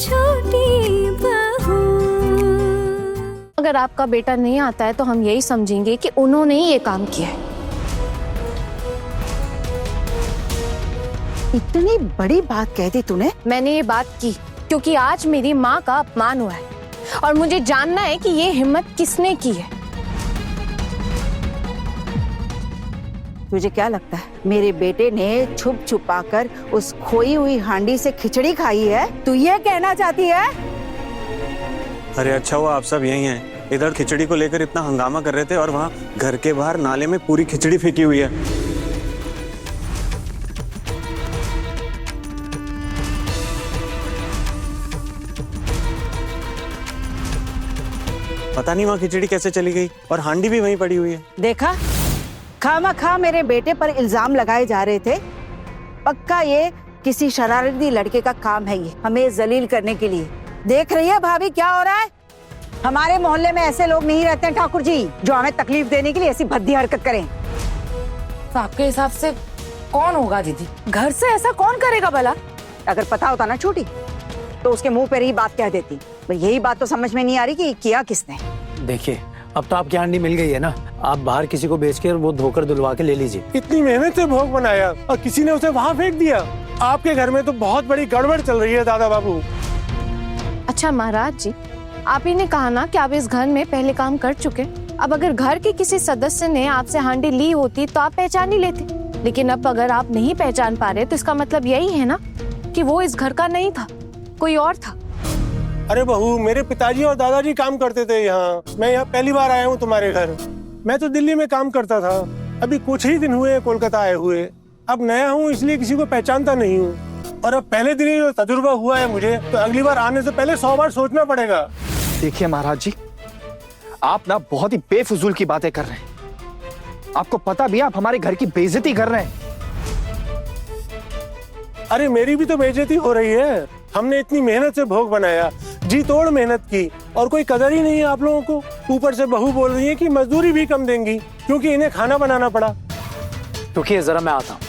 छोटी बहू। अगर आपका बेटा नहीं आता है तो हम यही समझेंगे कि उन्होंने ही ये काम किया है। इतनी बड़ी बात कह दी तूने? मैंने ये बात की क्योंकि आज मेरी माँ का अपमान हुआ है और मुझे जानना है कि ये हिम्मत किसने की है। तुझे क्या लगता है मेरे बेटे ने छुप छुपा कर उस खोई हुई हांडी से खिचड़ी खाई है? तू ये कहना चाहती है? अरे अच्छा हुआ आप सब यही हैं। इधर खिचड़ी को लेकर इतना हंगामा कर रहे थे और वहाँ घर के बाहर नाले में पूरी खिचड़ी फेंकी हुई है। पता नहीं वहाँ खिचड़ी कैसे चली गई और हांडी भी वहीं पड़ी हुई है। देखा, खामखा मेरे बेटे पर इल्जाम लगाए जा रहे थे। पक्का ये किसी शरारती लड़के का काम है, ये हमें जलील करने के लिए। देख रही है भाभी क्या हो रहा है? हमारे मोहल्ले में ऐसे लोग नहीं रहते हैं ठाकुर जी, जो हमें तकलीफ देने के लिए ऐसी भद्दी हरकत करें। तो आपके हिसाब से कौन होगा दीदी? घर से ऐसा कौन करेगा भला? अगर पता होता ना छोटी, तो उसके मुंह पर ही बात कह देती। पर यही बात तो समझ में नहीं आ रही कि किया किसने। देखिए, अब तो आपकी हांडी मिल गई है ना, आप बाहर किसी को बेच कर वो धोकर धुलवा के ले लीजिए। इतनी मेहनत से भोग बनाया और किसी ने उसे वहाँ फेंक दिया। आपके घर में तो बहुत बड़ी गड़बड़ चल रही है दादा बाबू। अच्छा महाराज जी, आप ही ने कहा ना कि आप इस घर में पहले काम कर चुके। अब अगर घर के किसी सदस्य ने आपसे हांडी ली होती तो आप पहचान ही लेते, लेकिन अब अगर आप नहीं पहचान पा रहे तो इसका मतलब यही है ना कि वो इस घर का नहीं था, कोई और था। अरे बहू, मेरे पिताजी और दादाजी काम करते थे यहाँ। मैं यहाँ पहली बार आया हूँ तुम्हारे घर। मैं तो दिल्ली में काम करता था, अभी कुछ ही दिन हुए कोलकाता आए हुए। अब नया हूँ इसलिए किसी को पहचानता नहीं हूँ, और अब पहले दिन ही जो तजुर्बा हुआ है मुझे, तो अगली बार आने से पहले 100 बार सोचना पड़ेगा। देखिए महाराज जी, आप ना बहुत ही बेफिजूल की बातें कर रहे हैं। आपको पता भी है आप हमारे घर की बेइज्जती कर रहे हैं। अरे मेरी भी तो बेइज्जती हो रही है। हमने इतनी मेहनत से भोग बनाया, जी तोड़ मेहनत की, और कोई कदर ही नहीं है आप लोगों को। ऊपर से बहू बोल रही है कि मजदूरी भी कम देंगी क्योंकि इन्हें खाना बनाना पड़ा। रुकिए जरा, मैं आता हूँ।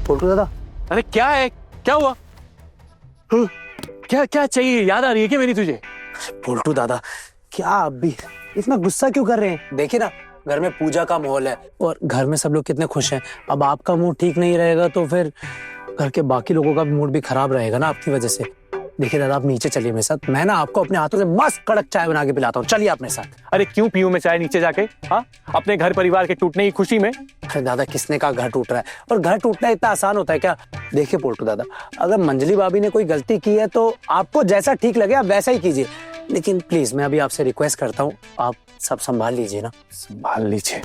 पोल्टू दादा, अरे क्या है, क्या हुआ? क्या क्या चाहिए? याद आ रही है क्या मेरी तुझे? पोल्टू दादा, क्या आप भी इतना गुस्सा क्यों कर रहे हैं? देखिए ना, घर में पूजा का माहौल है और घर में सब लोग कितने खुश हैं। अब आपका मूड ठीक नहीं रहेगा तो फिर घर के बाकी लोगों का मूड भी खराब रहेगा ना आपकी वजह से। देखिए दादा, आप नीचे चलिए मेरे साथ, मैं ना आपको अपने हाथों से मस्त कड़क चाय बना के पिलाता हूँ। चलिए आप मेरे साथ। अरे क्यों पीऊं मैं चाय नीचे जाके? हाँ, अपने घर परिवार के टूटने की खुशी में? अरे दादा, किसने कहा घर टूट रहा है? और घर टूटना इतना आसान होता है क्या? देखिए पोल्टू दादा, अगर मंजली भाभी ने कोई गलती की है तो आपको जैसा ठीक लगे आप वैसा ही कीजिए, लेकिन प्लीज मैं अभी आपसे रिक्वेस्ट करता हूँ, आप सब संभाल लीजिए ना। संभाल लीजिए?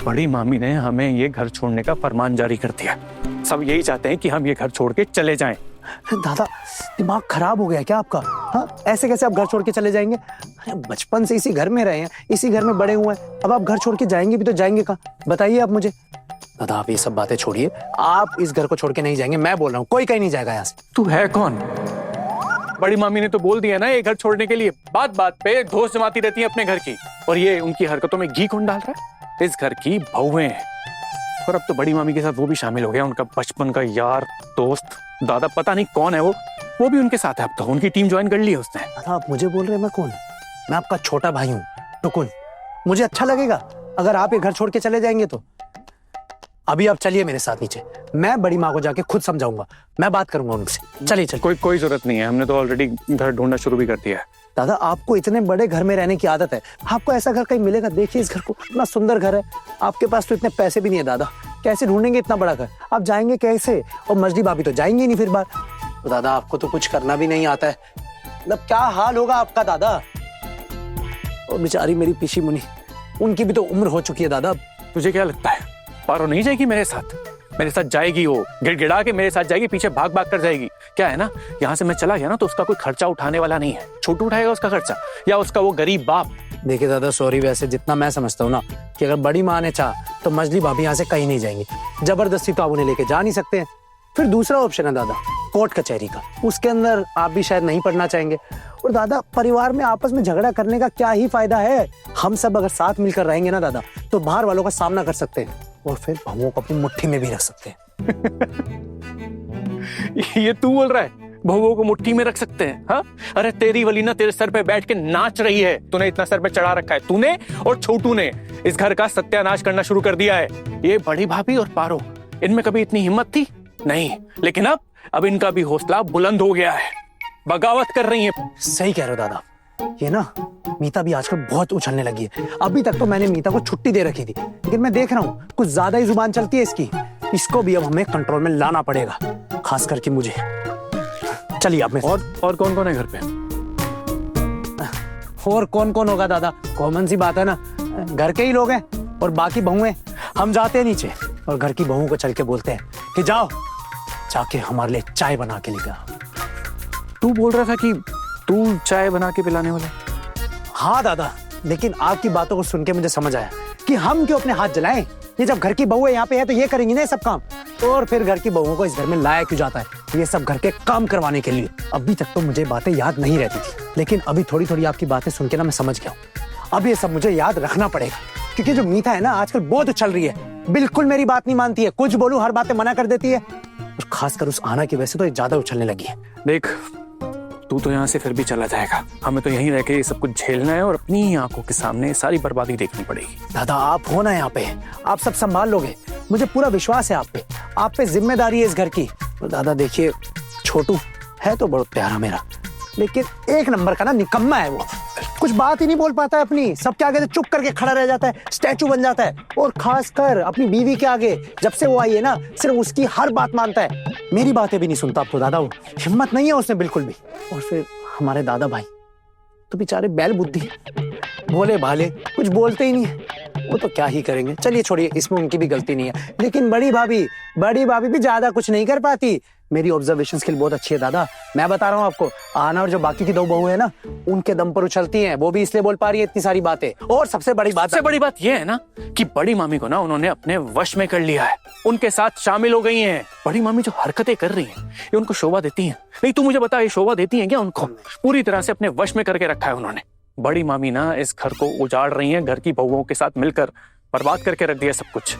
बड़ी मामी ने हमें ये घर छोड़ने का फरमान जारी कर दिया। सब यही चाहते हैं कि हम ये घर छोड़ के चले जाएं। दादा, दिमाग खराब हो गया क्या आपका? हाँ, ऐसे कैसे आप घर छोड़ के चले जाएंगे? अरे बचपन से इसी घर में रहे हैं, इसी घर में बड़े हुए हैं, अब आप घर छोड़ के जाएंगे भी तो जाएंगे कहाँ? बताइए आप मुझे। दादा, आप ये सब बातें छोड़िए, आप इस घर को छोड़ के नहीं जाएंगे, मैं बोल रहा हूँ, कोई कहीं नहीं जाएगा यहाँ से। तू है कौन? बड़ी मामी ने तो बोल दिया ना ये घर छोड़ने के लिए। बात बात पे दोस्त जमाती रहती है अपने घर की, और ये उनकी हरकतों में घी कौन डाल रहा है? इस घर की बहुएं हैं, और अब तो बड़ी मामी के साथ वो भी शामिल हो गया, उनका बचपन का यार दोस्त। दादा पता नहीं कौन है वो भी उनके साथ है। अब तो उनकी टीम ज्वाइन कर ली है उसने। दादा, आप मुझे बोल रहे हैं मैं कौन? मैं आपका छोटा भाई हूँ टुकुन। मुझे अच्छा लगेगा अगर आप ये घर छोड़ के चले जाएंगे तो। अभी आप चलिए मेरे साथ नीचे, मैं बड़ी माँ को जाके खुद समझाऊंगा, मैं बात करूंगा उनसे। चलिए चलिए। कोई जरूरत नहीं है, हमने तो ऑलरेडी घर ढूंढना शुरू भी कर दिया है। दादा, आपको इतने बड़े घर में रहने की आदत है, आपको ऐसा घर कहीं मिलेगा? देखिए इस घर को, इतना सुंदर घर है। आपके पास तो इतने पैसे भी नहीं है दादा, कैसे ढूंढेंगे इतना बड़ा घर? आप जाएंगे कैसे? और मजदी भाभी तो जाएंगे नहीं फिर बार। तो दादा, आपको तो कुछ करना भी नहीं आता है, मतलब क्या हाल होगा आपका दादा। और बेचारी मेरी पीशी मुनी, उनकी भी तो उम्र हो चुकी है दादा। तुझे क्या लगता है पारो नहीं जाएगी मेरे साथ? मेरे साथ जाएगी, वो गिड़गिड़ा के मेरे साथ जाएगी, पीछे भाग भाग कर जाएगी। क्या है ना, यहाँ से मैं चला गया ना तो उसका कोई खर्चा उठाने वाला नहीं है। छोटू उठाएगा उसका खर्चा, या उसका वो गरीब बाप। देखिए दादा, सॉरी, वैसे जितना मैं समझता हूँ ना कि अगर बड़ी माँ ने चाहा तो मजली भाभी यहाँ से कहीं नहीं जाएंगी। जबरदस्ती तो आप उन्हें लेके जा नहीं सकते हैं। फिर दूसरा ऑप्शन है दादा, कोर्ट कचहरी का, उसके अंदर आप भी शायद नहीं पढ़ना चाहेंगे। और दादा, परिवार में आपस में झगड़ा करने का क्या ही फायदा है। हम सब अगर साथ मिलकर रहेंगे ना दादा, तो बाहर वालों का सामना कर सकते हैं और फिर बहुओं को अपनी मुट्ठी में भी रख सकते हैं। ये तू बोल रहा है बहुओं को मुट्ठी में रख सकते हैं? हाँ, अरे तेरी वली ना तेरे सर पे बैठ के नाच रही है। तूने इतना सर पे चढ़ा रखा है, तूने और छोटू ने इस घर का सत्यानाश करना शुरू कर दिया है। ये बड़ी भाभी और पारो, इनमें कभी इतनी हिम्मत थी नहीं, लेकिन अब इनका भी हौसला बुलंद हो गया है, बगावत कर रही है। सही कह रहे हो दादा, ये ना मीता भी आजकल बहुत उछलने लगी है। अभी तक तो मैंने मीता को छुट्टी दे रखी थी, लेकिन मैं देख रहा हूँ कुछ ज्यादा ही जुबान चलती है इसकी। इसको भी अब हमें कंट्रोल में लाना पड़ेगा, खास करके मुझे। चलिए आप में और कौन कौन है घर पे? और कौन कौन होगा दादा, कॉमन सी बात है ना, घर के ही लोग हैं और बाकी बहुएं। हम जाते हैं नीचे और घर की बहुओं को चल के बोलते हैं कि जाओ जाके हमारे लिए चाय बना के लेकर आओ। तू बोल रहा था कि तू चाय बना के पिलाने वाला? हाँ दादा, लेकिन आपकी बातों को सुन के मुझे समझ आया कि हम क्यों अपने हाथ जलाएं। ये जब घर की बहू यहाँ पे है तो ये करेंगी ना सब काम, और फिर घर की बहुओं को इस घर में लाया क्यों जाता है? ये सब घर के काम करवाने के लिए। अभी तक तो मुझे बातें याद नहीं रहती थी, लेकिन अभी थोड़ी थोड़ी आपकी बातें सुन के ना मैं समझ गया हूँ। अब ये सब मुझे याद रखना पड़ेगा, क्योंकि जो मीता है ना आजकल बहुत उछल रही है, बिल्कुल मेरी बात नहीं मानती है। कुछ बोलूं हर बातें मना कर देती है, और खासकर उस आना की वजह से तो ज्यादा उछलने लगी है। देख, तू तो यहाँ से फिर भी चला जाएगा, हमें तो यहीं रह के ये सब कुछ झेलना है और अपनी आंखों के सामने सारी बर्बादी देखनी पड़ेगी। दादा, आप हो ना यहाँ पे, आप सब संभाल लोगे, मुझे पूरा विश्वास है आप पे जिम्मेदारी है इस घर की। और दादा देखिए, छोटू है तो बहुत प्यारा मेरा, लेकिन एक नंबर का ना निकम्मा है वो। कुछ बात ही नहीं बोल पाता है अपनी, सबके आगे तो चुप करके खड़ा रह जाता है, स्टैचू बन जाता है। और खासकर अपनी बीवी के आगे जब से वो आई है ना, सिर्फ उसकी हर बात मानता है, मेरी बातें भी नहीं सुनता। अब तो दादा वो हिम्मत नहीं है उसमें बिल्कुल भी। और फिर हमारे दादा भाई तो बेचारे बैल बुद्धि, भोले भाले, कुछ बोलते ही नहीं है। वो तो क्या ही करेंगे, चलिए छोड़िए, इसमें उनकी भी गलती नहीं है। लेकिन बड़ी भाभी भी ज्यादा कुछ नहीं कर पाती। मेरी ऑब्जर्वेशन स्किल बहुत अच्छी है दादा, मैं बता रहा हूँ आपको। आना और जो बाकी की दो बहू है ना, उनके दम पर उछलती हैं, वो भी इसलिए बोल पा रही है इतनी सारी बातें। और सबसे बड़ी बात ये है ना कि बड़ी मामी को ना उन्होंने अपने वश में कर लिया है, उनके साथ शामिल हो गई हैं। बड़ी मामी जो हरकतें कर रही हैं, ये उनको शोभा देती हैं? नहीं, तू मुझे बता, ये शोभा देती हैं क्या उनको? पूरी तरह से अपने वश में करके रखा है उन्होंने। बड़ी मामी ना इस घर को उजाड़ रही हैं, घर की बहुओं के साथ मिलकर बर्बाद करके रख दिया सब कुछ।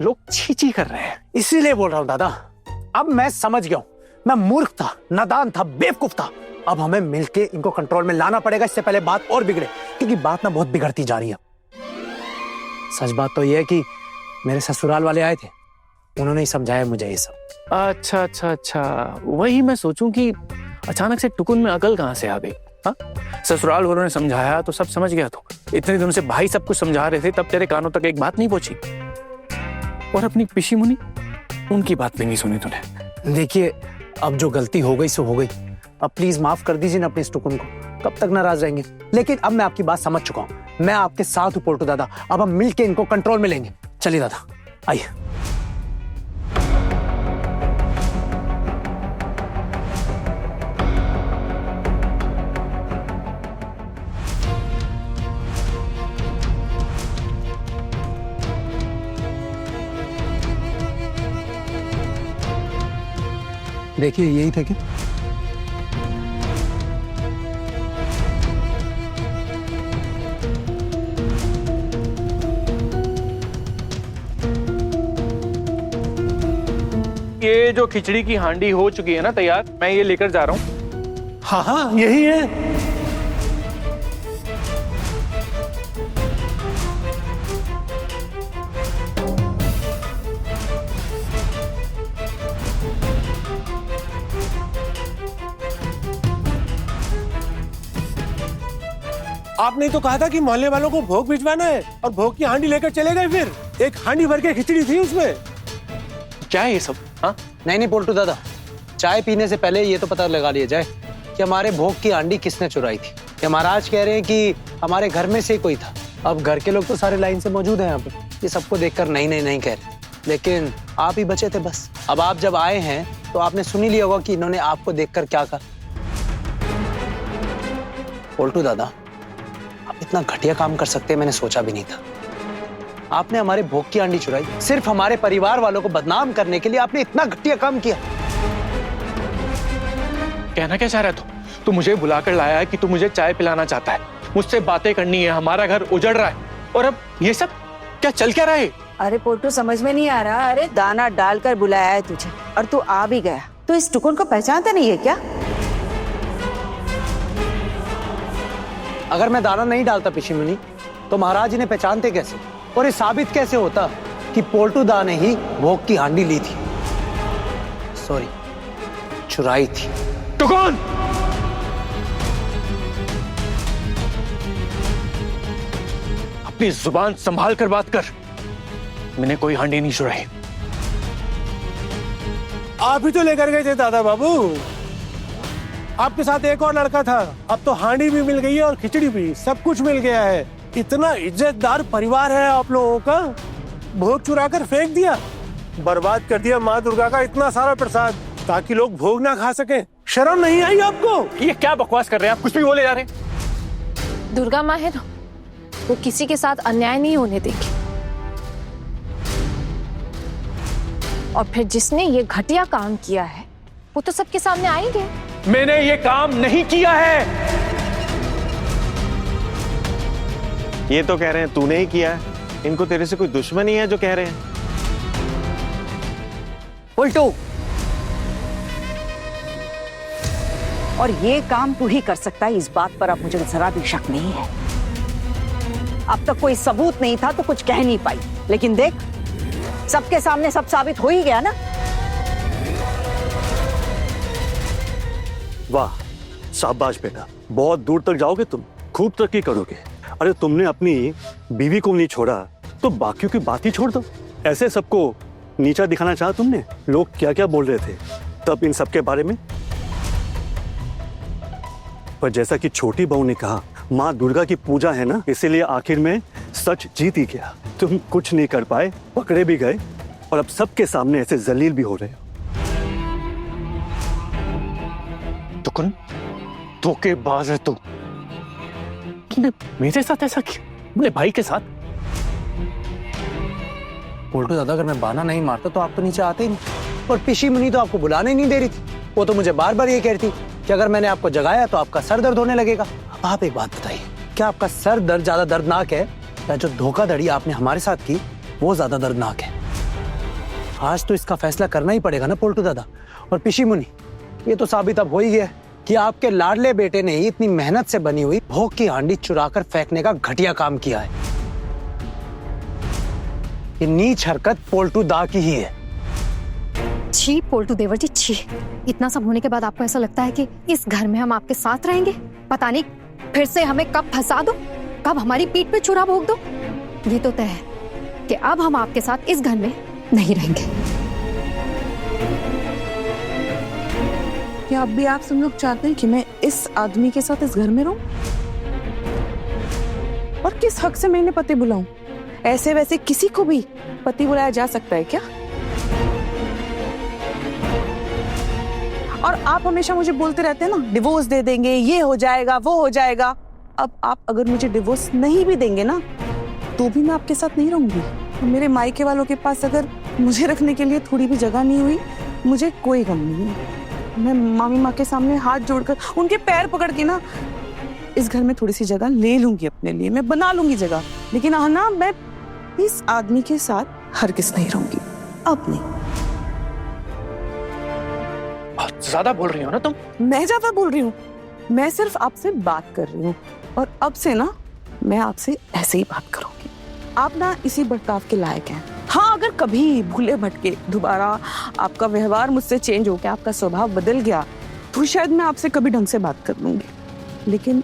लोग छी कर रहे हैं। इसीलिए बोल रहा हूँ दादा, अब मैं समझ गया हूँ, मैं मूर्ख था, नादान था, बेवकूफ था। अब हमें मिलके इनको कंट्रोल में लाना पड़ेगा, इससे पहले बात और बिगड़े, क्योंकि बात ना बहुत बिगड़ती जा रही है। सच बात तो यह है कि मेरे ससुराल वाले आए थे, उन्होंने ही समझाया मुझे ये सब। अच्छा, वही मैं सोचूं कि अचानक से टुकुन में अकल कहाँ से आ गई। हाँ, ससुराल वालों ने समझाया तो सब समझ गया। तो इतने दिनों से भाई सब कुछ समझा रहे थे, तब तेरे कानों तक एक बात नहीं पहुंची। और अपनी पिशी मुनी, उनकी बात भी नहीं सुनी तूने। देखिए, अब जो गलती हो गई सो हो गई। अब प्लीज माफ कर दीजिए ना अपने इस टुकुन को, कब तक नाराज रहेंगे। लेकिन अब मैं आपकी बात समझ चुका हूँ, मैं आपके साथ हूँ पोल्टू दादा। अब हम मिलके इनको कंट्रोल में लेंगे। चलिए दादा, आइए। देखिए, यही थे क्या? ये जो खिचड़ी की हांडी हो चुकी है ना तैयार, मैं ये लेकर जा रहा हूँ। हाँ, यही है। आपने तो कहा था कि मोहल्ले वालों को भोग भिजवाना है और भोग की हांडी लेकर चले गए। फिर एक हांडी भर के खिचड़ी थी उसमें। क्या है ये सब? हाँ, नहीं पोल्टू दादा, चाय पीने से पहले ये तो पता लगा लिया जाए कि हमारे भोग की हांडी किसने चुराई थी। कि महाराज कह रहे हैं कि हमारे घर में से ही कोई था। अब घर के लोग तो सारे लाइन से मौजूद हैं यहाँ पे, ये सबको देखकर नहीं कह रहे, लेकिन आप ही बचे थे बस। अब आप जब आए हैं तो आपने सुन ही लिया होगा कि इन्होंने आपको देखकर क्या कहा। पोल्टू दादा, आप इतना घटिया काम कर सकते हैं मैंने सोचा भी नहीं था। आपने हमारे भोग की हांडी चुराई, सिर्फ हमारे परिवार वालों को बदनाम करने के लिए आपने इतना घटिया काम किया। कहना क्या चाह रहा है तू मुझे बुलाकर लाया है कि तू मुझे चाय पिलाना चाहता है, मुझसे बातें करनी है, हमारा घर उजड़ रहा है, और अब ये सब क्या चल क्या रहा है? अरे पोल्टू समझ में नहीं आ रहा। अरे दाना डालकर बुलाया है तुझे और तू आ भी गया। तो इस टुकुन को पहचानता नहीं है क्या? अगर मैं दाना नहीं डालता पिशी मुनि तो महाराज जी ने पहचानते कैसे, और ये साबित कैसे होता कि पोल्टू दा ने ही भोग की हांडी ली थी, सॉरी चुराई थी। टुकुन! अपनी जुबान संभाल कर बात कर। मैंने कोई हांडी नहीं चुराई। आप ही तो लेकर गए थे दादा बाबू। आपके साथ एक और लड़का था। अब तो हांडी भी मिल गई है और खिचड़ी भी, सब कुछ मिल गया है। इतना इज्जतदार परिवार है आप लोगों का, भोग चुरा कर फेंक दिया, बर्बाद कर दिया माँ दुर्गा का इतना सारा प्रसाद ताकि लोग भोग ना खा सके। शर्म नहीं आई आपको? ये क्या बकवास कर रहे हैं आप? कुछ भी बोले जा रहे हैं। दुर्गा माँ है ना, वो किसी के साथ अन्याय नहीं होने देगी। और फिर जिसने ये घटिया काम किया है वो तो सबके सामने आएंगे। मैंने ये काम नहीं किया है। ये तो कह रहे हैं तूने ही किया है। इनको तेरे से कोई दुश्मनी है जो कह रहे हैं? उल्टू, और ये काम तू ही कर सकता है, इस बात पर अब मुझे जरा भी शक नहीं है। अब तक कोई सबूत नहीं था तो कुछ कह नहीं पाई, लेकिन देख सबके सामने सब साबित हो ही गया ना। वाह शाबाश बेटा, बहुत दूर तक जाओगे तुम, खूब तरक्की करोगे। अरे तुमने अपनी बीवी को नहीं छोड़ा तो बाकियों की बात ही छोड़ दो। ऐसे सबको नीचा दिखाना चाहा तुमने। लोग क्या क्या बोल रहे थे तब इन सब के बारे में। पर जैसा कि छोटी बहू ने कहा, माँ दुर्गा की पूजा है ना, इसीलिए आखिर में सच जीत ही गया। तुम कुछ नहीं कर पाए, पकड़े भी गए और अब सबके सामने ऐसे जलील भी हो रहे हो। टुकुन, धोखेबाज है तू। तुमने मेरे साथ ऐसा किया, अपने भाई के साथ। पोल्टू दादा, अगर मैं बाना नहीं मारता तो आप तो नीचे आते ही नहीं, और पिशी मुनि तो आपको बुलाने ही नहीं दे रही थी। वो तो मुझे बार बार ये कह रही थी कि अगर मैंने आपको जगाया तो आपका सर दर्द होने लगेगा। आप एक बात बताइए, क्या आपका सर दर्द ज्यादा दर्दनाक है या जो धोखाधड़ी आपने हमारे साथ की वो ज्यादा दर्दनाक है? आज तो इसका फैसला करना ही पड़ेगा ना पोल्टू दादा। और पिशी मुनि, ये तो साबित अब हो ही गया कि आपके लाडले बेटे ने ही इतनी मेहनत से बनी हुई भोग की हांडी चुराकर फेंकने का घटिया काम किया है। ये नीच हरकत पोल्टू दा की ही है। छी पोल्टू देवर जी, छी। इतना सब होने के बाद आपको ऐसा लगता है कि इस घर में हम आपके साथ रहेंगे? पता नहीं फिर से हमें कब फंसा दो, कब हमारी पीठ पे छुरा भोग दो। ये तो तय है कि अब हम आपके साथ इस घर में नहीं रहेंगे। क्या अब भी आप सब लोग चाहते हैं कि मैं इस आदमी के साथ इस घर में रहूं? और किस हक से मैं इन्हें पति बुलाऊं? ऐसे वैसे किसी को भी पति बुलाया जा सकता है क्या? और आप हमेशा मुझे बोलते रहते हैं ना, डिवोर्स दे देंगे, ये हो जाएगा, वो हो जाएगा। अब आप अगर मुझे डिवोर्स नहीं भी देंगे ना तो भी मैं आपके साथ नहीं रहूंगी। मेरे मायके वालों के पास अगर मुझे रखने के लिए थोड़ी भी जगह नहीं हुई, मुझे कोई गम नहीं है। मैं मामी माँ के सामने हाथ जोड़कर उनके पैर पकड़ के ना इस घर में थोड़ी सी जगह ले लूंगी अपने लिए, मैं बना लूंगी जगह। लेकिन हाँ ना, मैं इस आदमी के साथ हरगिज़ नहीं रहूंगी, अब नहीं। बहुत ज्यादा बोल रही हो ना तुम। मैं ज्यादा बोल रही हूँ? मैं सिर्फ आपसे बात कर रही हूँ और अब से ना मैं आपसे ऐसे ही बात करूंगी। आप ना इसी बर्ताव के लायक हैं। हाँ, अगर कभी भूले भटके दोबारा आपका व्यवहार मुझसे चेंज हो गया, आपका स्वभाव बदल गया, तो शायद मैं आपसे कभी ढंग से बात कर लूंगी। लेकिन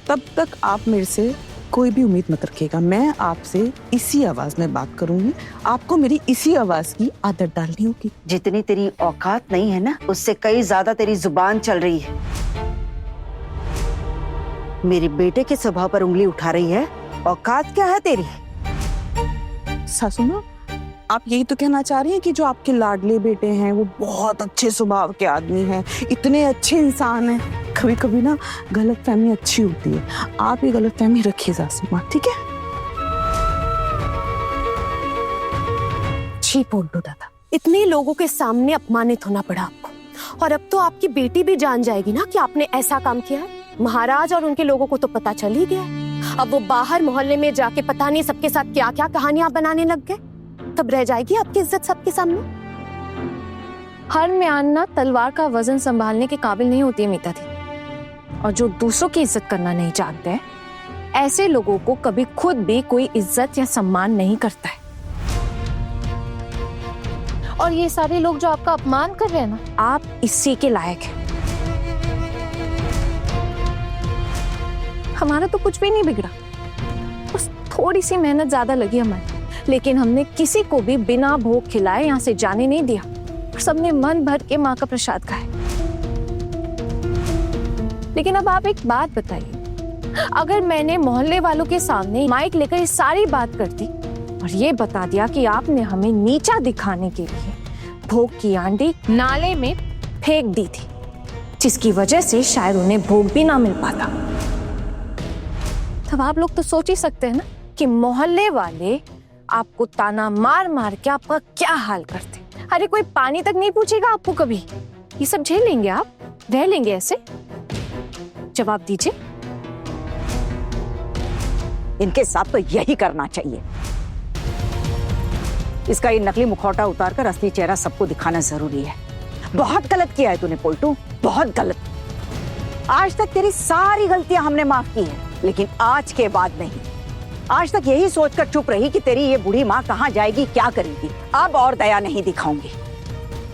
तब तक आप मेरे से कोई भी उम्मीद मत रखिएगा। मैं आपसे इसी आवाज में बात करूंगी, आपको मेरी इसी आवाज की आदत डालनी होगी। जितनी तेरी औकात नहीं है ना, उससे कई ज्यादा तेरी जुबान चल रही है। मेरे बेटे के स्वभाव पर उंगली उठा रही है। औकात क्या है तेरी? सासू माँ, आप यही तो कहना चाह रही हैं कि जो आपके लाडले बेटे हैं वो बहुत अच्छे स्वभाव के आदमी हैं, इतने अच्छे इंसान हैं। कभी कभी ना गलतफहमी अच्छी होती है, आप ये गलतफहमी रखिए सासू माँ, ठीक है? छी पोल्टू दादा, इतने लोगों के सामने अपमानित होना पड़ा आपको, और अब तो आपकी बेटी भी जान जाएगी ना कि आपने ऐसा काम किया है। महाराज और उनके लोगों को तो पता चल ही गया है। अब वो बाहर मोहल्ले में जाके पता नहीं सबके साथ क्या क्या कहानियां बनाने लग गए, तब रह जाएगी आपकी इज्जत सबके सामने। हर म्यान ना तलवार का वजन संभालने के काबिल नहीं होती है मीता दी, और जो दूसरों की इज्जत करना नहीं जानते हैं, ऐसे लोगों को कभी खुद भी कोई इज्जत या सम्मान नहीं करता है। और ये सारे लोग जो आपका अपमान कर रहे हैं ना, आप इसी के लायक हैं। हमारा तो कुछ भी नहीं बिगड़ा, बस थोड़ी सी मेहनत ज्यादा लगी हमारी, लेकिन हमने किसी को भी बिना भोग खिलाए यहाँ से जाने नहीं दिया, और सबने मन भर के माँ का प्रसाद खाया। लेकिन अब आप एक बात बताइए, अगर मैंने मोहल्ले वालों के सामने माइक लेकर ये सारी बात कर दी और ये बता दिया कि आपने हमें नीचा दिखाने के लिए भोग की आंडी नाले में फेंक दी थी, जिसकी वजह से शायद उन्हें भोग भी ना मिल पाता, तब आप लोग तो सोच ही सकते हैं ना कि मोहल्ले वाले आपको ताना मार मार के आपका क्या हाल करते। अरे कोई पानी तक नहीं पूछेगा आपको कभी। ये सब झेल लेंगे आप? रह लेंगे ऐसे? जवाब दीजिए। इनके साथ तो यही करना चाहिए। इसका ये नकली मुखौटा उतारकर असली चेहरा सबको दिखाना जरूरी है। बहुत गलत किया है तूने पोल्टू, बहुत गलत। आज तक तेरी सारी गलतियां हमने माफ की है, लेकिन आज के बाद नहीं। आज तक यही सोचकर चुप रही कि तेरी ये बूढ़ी माँ कहाँ जाएगी, क्या करेगी। अब और दया नहीं दिखाऊंगी।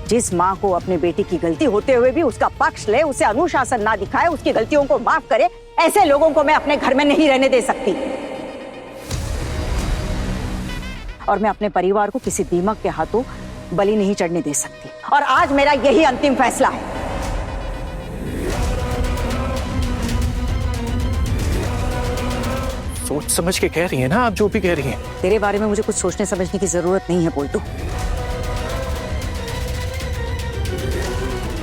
जिस माँ को अपने बेटी की गलती होते हुए भी उसका पक्ष ले, उसे अनुशासन ना दिखाए, उसकी गलतियों को माफ करे, ऐसे लोगों को मैं अपने घर में नहीं रहने दे सकती। और मैं अपने परिवार को किसी दीमक के हाथों बलि नहीं चढ़ने दे सकती। और आज मेरा यही अंतिम फैसला है। सोच समझ के कह रही है ना आप, जो भी कह रही हैं। तेरे बारे में मुझे कुछ सोचने समझने की जरूरत नहीं है पोल्टू।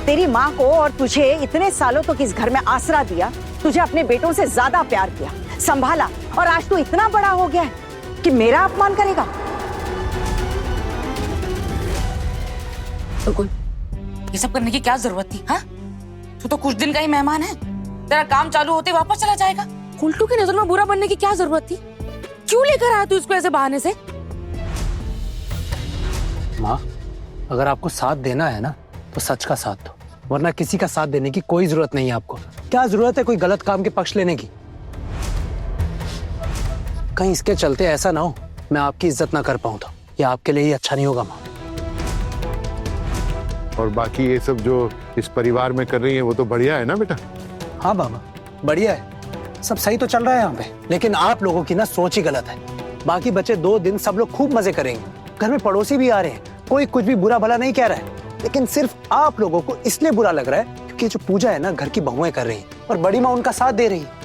तेरी माँ को और तुझे इतने सालों तक इस घर में आसरा दिया, तुझे अपने बेटों से ज्यादा प्यार किया, संभाला, और आज तू इतना बड़ा हो गया है कि मेरा अपमान करेगा। बिल्कुल, ये सब करने की क्या जरूरत थी? हाँ, तू तो कुछ दिन का ही मेहमान है, तेरा काम चालू होते वापस चला जाएगा। उल्टू की नजर में बुरा बनने की क्या जरूरत थी? क्यों लेकर आया तू इसको ऐसे बहाने से? माँ, अगर आपको साथ देना है ना तो सच का साथ दो, वरना किसी का साथ देने की कोई जरूरत नहीं है आपको। क्या जरूरत है कोई गलत काम के पक्ष लेने की? कहीं इसके चलते ऐसा ना हो मैं आपकी इज्जत ना कर पाऊं, तो ये आपके लिए ही अच्छा नहीं होगा माँ। और बाकी ये सब जो इस परिवार में कर रही है वो तो बढ़िया है ना बेटा? हाँ बाबा, बढ़िया है, सब सही तो चल रहा है यहाँ पे। लेकिन आप लोगों की ना सोच ही गलत है। बाकी बचे 2 दिन सब लोग खूब मजे करेंगे, घर में पड़ोसी भी आ रहे हैं, कोई कुछ भी बुरा भला नहीं कह रहा है, लेकिन सिर्फ आप लोगों को इसलिए बुरा लग रहा है क्योंकि जो पूजा है ना घर की बहुएं कर रही हैं और बड़ी माँ उनका साथ दे रही है।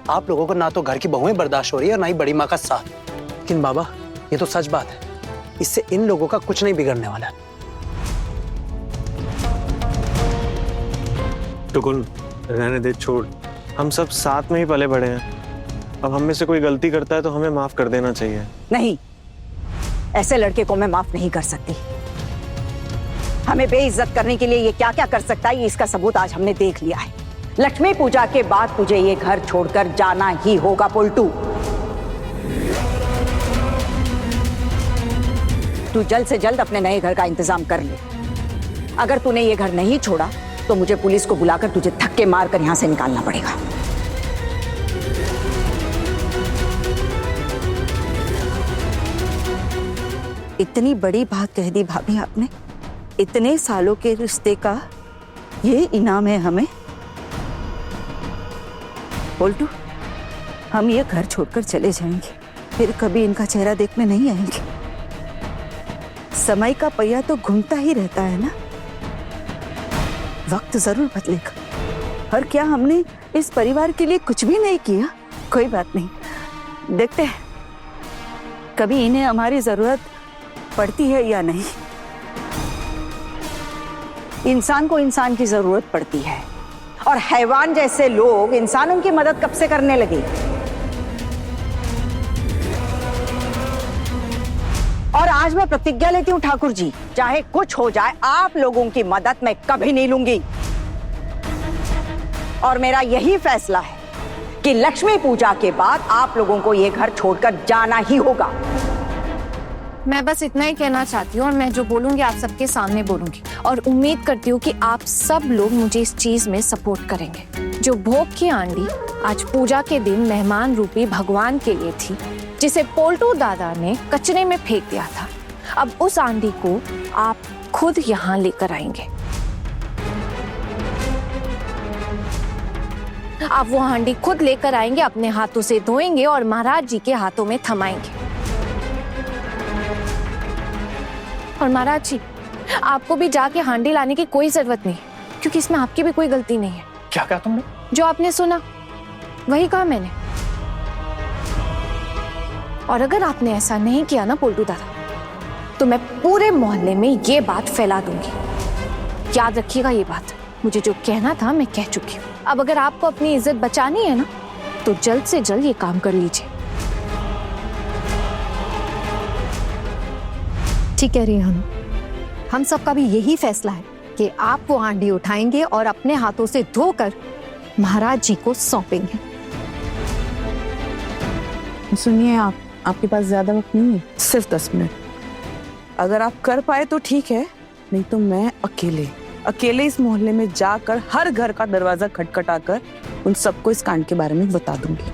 आप लोगों को ना तो घर की बहुएं बर्दाश्त हो रही है और ना ही बड़ी माँ का साथ। लेकिन बाबा ये तो सच बात है, इससे इन लोगों का कुछ नहीं बिगड़ने वाला है। टुकुल, रहने दे, छोड़। हम सब साथ में ही पले बड़े हैं। अब हम में से कोई गलती करता है तो हमें माफ कर देना चाहिए। नहीं, ऐसे लड़के को मैं माफ नहीं कर सकती। हमें बेइज्जत करने के लिए ये क्या क्या कर सकता है, इसका सबूत आज हमने देख लिया है। लक्ष्मी पूजा के बाद तुझे ये घर छोड़कर जाना ही होगा पोल्टू। तू जल्द से जल्द अपने नए घर का इंतजाम कर ले। अगर तूने ये घर नहीं छोड़ा तो मुझे पुलिस को बुलाकर तुझे धक्के मारकर यहां से निकालना पड़ेगा। इतनी बड़ी बात कह दी भाभी आपने। इतने सालों के रिश्ते का ये इनाम है हमें। पोल्टू, हम ये घर छोड़कर चले जाएंगे, फिर कभी इनका चेहरा देखने नहीं आएंगे। समय का पहिया तो घूमता ही रहता है ना, वक्त जरूर बदलेगा। और क्या हमने इस परिवार के लिए कुछ भी नहीं किया? कोई बात नहीं, देखते हैं कभी इन्हें हमारी जरूरत पड़ती है या नहीं। इंसान को इंसान की जरूरत पड़ती है, और हैवान जैसे लोग इंसानों की मदद कब से करने लगे। और आज आज मैं प्रतिज्ञा लेती हूँ ठाकुर जी, चाहे कुछ हो जाए आप लोगों की मदद मैं कभी नहीं लूंगी। और मेरा यही फैसला है कि लक्ष्मी पूजा के बाद आप लोगों को ये घर छोड़कर जाना ही होगा। मैं बस इतना ही कहना चाहती हूँ और मैं जो बोलूंगी आप सबके सामने बोलूंगी और उम्मीद करती हूँ कि आप सब लोग मुझे इस चीज में सपोर्ट करेंगे। जो भोग की आंडी आज पूजा के दिन मेहमान रूपी भगवान के लिए थी, जिसे पोल्टू दादा ने कचरे में फेंक दिया था, अब उस आंडी को आप खुद यहाँ लेकर आएंगे। आप वो हांडी खुद लेकर आएंगे, अपने हाथों से धोएंगे और महाराज जी के हाथों में थमाएंगे। और महाराज जी, आपको भी जाके हांडी लाने की कोई जरूरत नहीं, क्योंकि इसमें आपकी भी कोई गलती नहीं है। क्या कहा तुमने? जो आपने सुना वही कहा मैंने। और अगर आपने ऐसा नहीं किया ना पोल्टू दादा, तो मैं पूरे मोहल्ले में ये बात फैला दूंगी। याद रखिएगा ये बात, मुझे जो कहना था मैं कह चुकी हूँ। अब अगर आपको अपनी इज्जत बचानी है ना, तो जल्द से जल्द ये काम कर लीजिए। ठीक कह रही हैं हम सबका भी यही फैसला है कि आप वो हांडी उठाएंगे और अपने हाथों से धोकर महाराज जी को सौंपेंगे। सुनिए, आपके पास ज्यादा वक्त नहीं है, सिर्फ 10 मिनट। अगर आप कर पाए तो ठीक है, नहीं तो मैं अकेले इस मोहल्ले में जाकर हर घर का दरवाजा खटखटाकर उन सबको इस कांड के बारे में बता दूंगी।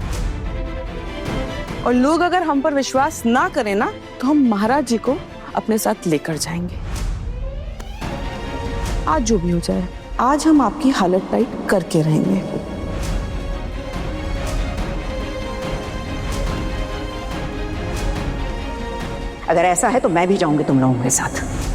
और लोग अगर हम पर विश्वास ना करें ना, तो हम महाराज जी को अपने साथ लेकर जाएंगे। आज जो भी हो जाए, आज हम आपकी हालत टाइट करके रहेंगे। अगर ऐसा है तो मैं भी जाऊंगी तुम लोगों के साथ।